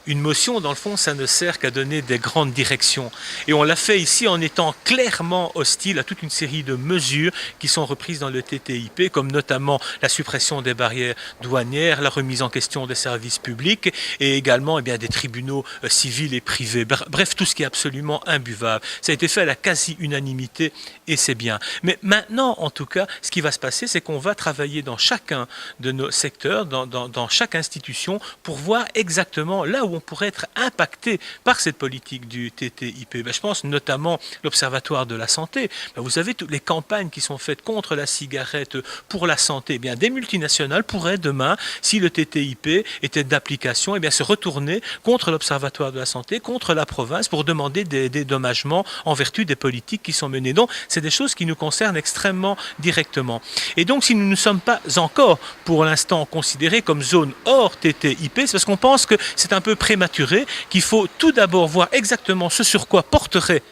Une motion, dans le fond, ça ne sert qu'à donner des grandes directions. Et on l'a fait ici en étant clairement hostile à toute une série de mesures qui sont reprises dans le TTIP, comme notamment la suppression des barrières douanières, la remise en question des services publics et également eh bien, des tribunaux civils et privés. Bref, tout ce qui est absolument imbuvable. Ça a été fait à la quasi-unanimité et c'est bien. Mais maintenant, en tout cas, ce qui va se passer, c'est qu'on va travailler dans chacun de nos secteurs, dans chaque institution, pour voir exactement là où on pourrait être impacté par cette politique du TTIP. Je pense notamment l'Observatoire de la santé. Vous savez, toutes les campagnes qui sont faites contre la cigarette pour la santé, bien, des multinationales pourraient demain, si le TTIP était d'application, se retourner contre l'Observatoire de la santé, contre la province, pour demander des dédommagements en vertu des politiques qui sont menées. Donc, c'est des choses qui nous concernent extrêmement directement. Et donc, si nous ne sommes pas encore, pour l'instant, considérés comme zone hors TTIP, c'est parce qu'on pense que c'est un peu prématuré, qu'il faut tout d'abord voir exactement ce sur quoi porterait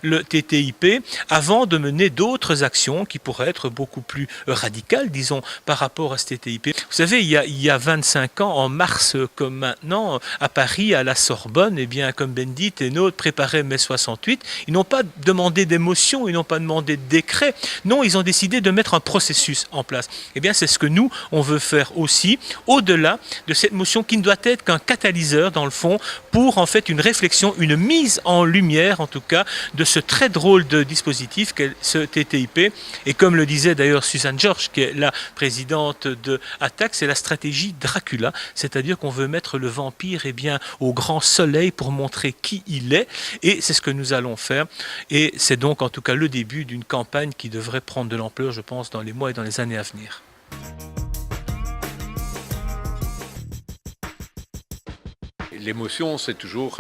le TTIP avant de mener d'autres actions qui pourraient être beaucoup plus radicales, disons, par rapport à ce TTIP. Vous savez, il y a 25 ans, en mars comme maintenant, à Paris, à la Sorbonne, eh bien, comme Bendit et Naud préparaient mai 68, ils n'ont pas demandé d'émotion, ils n'ont pas demandé de décret. Non, ils ont décidé de mettre un processus en place. Eh bien, c'est ce que nous, on veut faire aussi, au-delà de cette motion qui ne doit être qu'un catalyseur, dans le fond, pour en fait une réflexion, une mise en lumière, en tout cas, de ce très drôle de dispositif qu'est ce TTIP. Et comme le disait d'ailleurs Suzanne George, qui est la présidente de ATTAC, c'est la stratégie Dracula, c'est-à-dire qu'on veut mettre le vampire au grand soleil pour montrer qui il est. Et c'est ce que nous allons faire. Et c'est donc en tout cas le début d'une campagne qui devrait prendre de l'ampleur, je pense, dans les mois et dans les années à venir. L'émotion, c'est toujours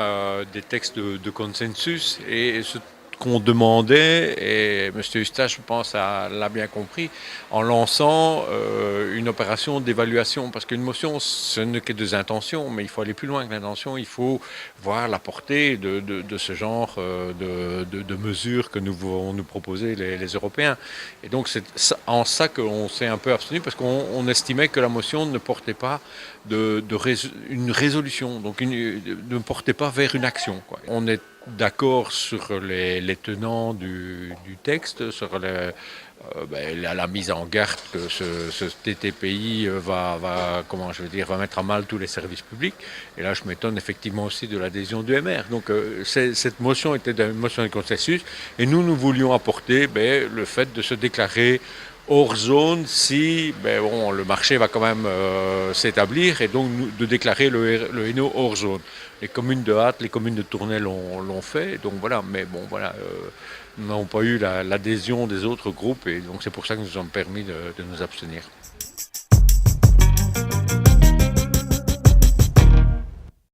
des textes de consensus et ce qu'on demandait, et M. Eustache, je pense, l'a bien compris, en lançant une opération d'évaluation, parce qu'une motion, ce n'est que des intentions, mais il faut aller plus loin que l'intention, il faut voir la portée de ce genre de mesures que nous voulons nous proposer les Européens. Et donc c'est en ça qu'on s'est un peu abstenu, parce qu'on estimait que la motion ne portait pas une résolution, donc ne portait pas vers une action, quoi. On est d'accord sur les tenants du texte, sur la mise en garde que ce TTPI va mettre à mal tous les services publics. Et là, je m'étonne effectivement aussi de l'adhésion du MR. Donc, cette motion était une motion de consensus. Et nous voulions apporter le fait de se déclarer hors zone si le marché va quand même s'établir, et donc de déclarer le Hainaut hors zone. Les communes de Hâte, les communes de Tournai l'ont fait, donc voilà, mais bon voilà, nous n'avons pas eu l'adhésion des autres groupes, et donc c'est pour ça que nous nous sommes permis de nous abstenir.